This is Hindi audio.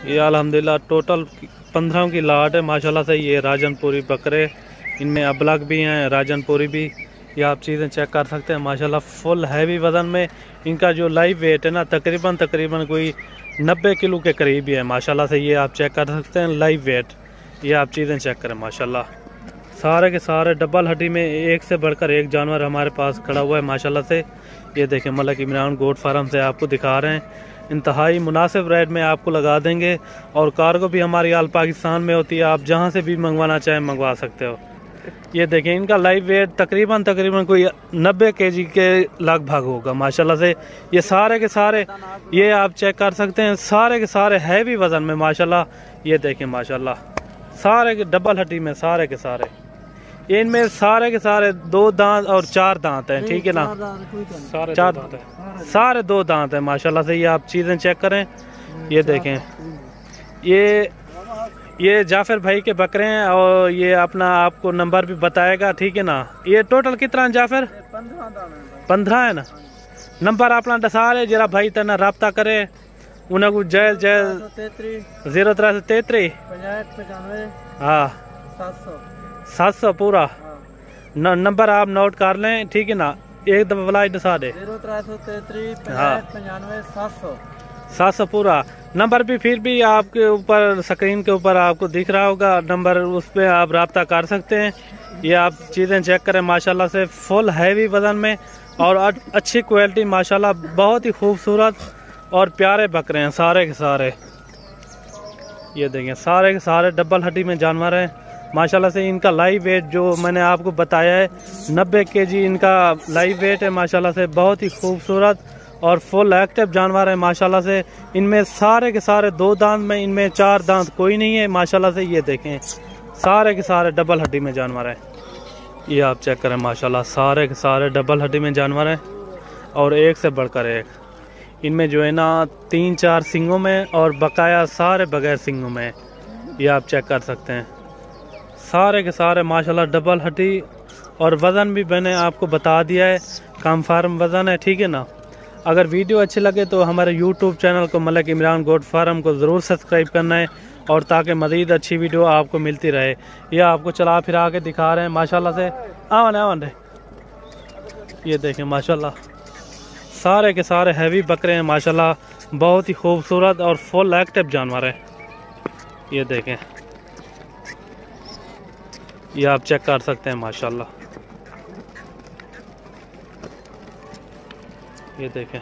ये अल्हम्दुलिल्लाह टोटल 15 की लाट है माशाल्लाह से। ये राजनपुरी बकरे, इनमें अबलग भी हैं, राजनपुरी भी। ये आप चीज़ें चेक कर सकते हैं माशाल्लाह फुल हैवी वज़न में। इनका जो लाइव वेट है ना तकरीबन कोई 90 किलो के करीब ही है माशाल्लाह से। ये आप चेक कर सकते हैं लाइव वेट। ये आप चीज़ें चेक करें माशाल्लाह। सारे के सारे डबल हड्डी में एक से बढ़कर एक जानवर हमारे पास खड़ा हुआ है माशाल्लाह से। ये देखें मलिक इमरान गोट फार्म से आपको दिखा रहे हैं। इंतहाई मुनासिब रेट में आपको लगा देंगे और कार्गो भी हमारी आल पाकिस्तान में होती है। आप जहां से भी मंगवाना चाहें मंगवा सकते हो। ये देखें इनका लाइव वेट तकरीबन कोई 90 kg के लगभग होगा माशाल्लाह से। ये सारे के सारे ये आप चेक कर सकते हैं, सारे के सारे हैवी वज़न में माशाल्लाह। ये देखें माशाल्लाह सारे के डबल हड्डी में सारे के सारे। इनमें सारे के सारे 2 दांत और 4 दांत हैं, ठीक है ना? सारे 4 दांत हैं, सारे 2 दांत हैं माशाल्लाह से। ये आप चीज़ें चेक करें। ये देखें ये जाफर भाई के बकरे हैं और ये अपना आपको नंबर भी बताएगा, ठीक है ना? ये टोटल कितना है जाफर? 15 है ना? नंबर अपना दसा रहे जरा भाई तना रब्ता करे उन्हें कुछ जैज 0333 हाँ 700 पूरा नंबर आप नोट कर लें, ठीक है ना? एक दफा फ्लाइट दसा दे 700 पूरा नंबर भी। फिर भी आपके ऊपर स्क्रीन के ऊपर आपको दिख रहा होगा नंबर, उस पर आप रब्ता कर सकते हैं। ये आप चीज़ें चेक करें माशाल्लाह से फुल हैवी वज़न में और अच्छी क्वालिटी माशाल्लाह। बहुत ही खूबसूरत और प्यारे बकरे हैं सारे के सारे। ये देखें सारे के सारे डबल हड्डी में जानवर हैं माशाल्लाह से। इनका लाइव वेट जो मैंने आपको बताया है 90 kg इनका लाइव वेट है माशाल्लाह से। बहुत ही खूबसूरत और फुल एक्टिव जानवर है माशाल्लाह से। इनमें सारे के सारे 2 दांत में, इनमें 4 दांत कोई नहीं है माशाल्लाह से। ये देखें सारे के सारे डबल हड्डी में जानवर हैं। ये आप चेक करें माशाल्लाह सारे के सारे डबल हड्डी में जानवर हैं और एक से बढ़कर एक। इनमें जो है ना 3-4 सींगों में और बकाया सारे बगैर सींगों में। ये आप चेक कर सकते हैं सारे के सारे माशाल्लाह डबल हड्डी। और वज़न भी मैंने आपको बता दिया है, कन्फर्म वज़न है, ठीक है ना? अगर वीडियो अच्छी लगे तो हमारे यूट्यूब चैनल को मलिक इमरान गोट फार्म को ज़रूर सब्सक्राइब करना है और ताकि मज़ीद अच्छी वीडियो आपको मिलती रहे। ये आपको चला फिरा के दिखा रहे हैं माशाल्लाह से। आवन रे ये देखें माशाल्लाह सारे के सारे हैवी बकरे हैं माशाल्लाह। बहुत ही खूबसूरत और फुल एक्टिव जानवर है। ये देखें ये आप चेक कर सकते हैं माशाल्लाह। ये देखें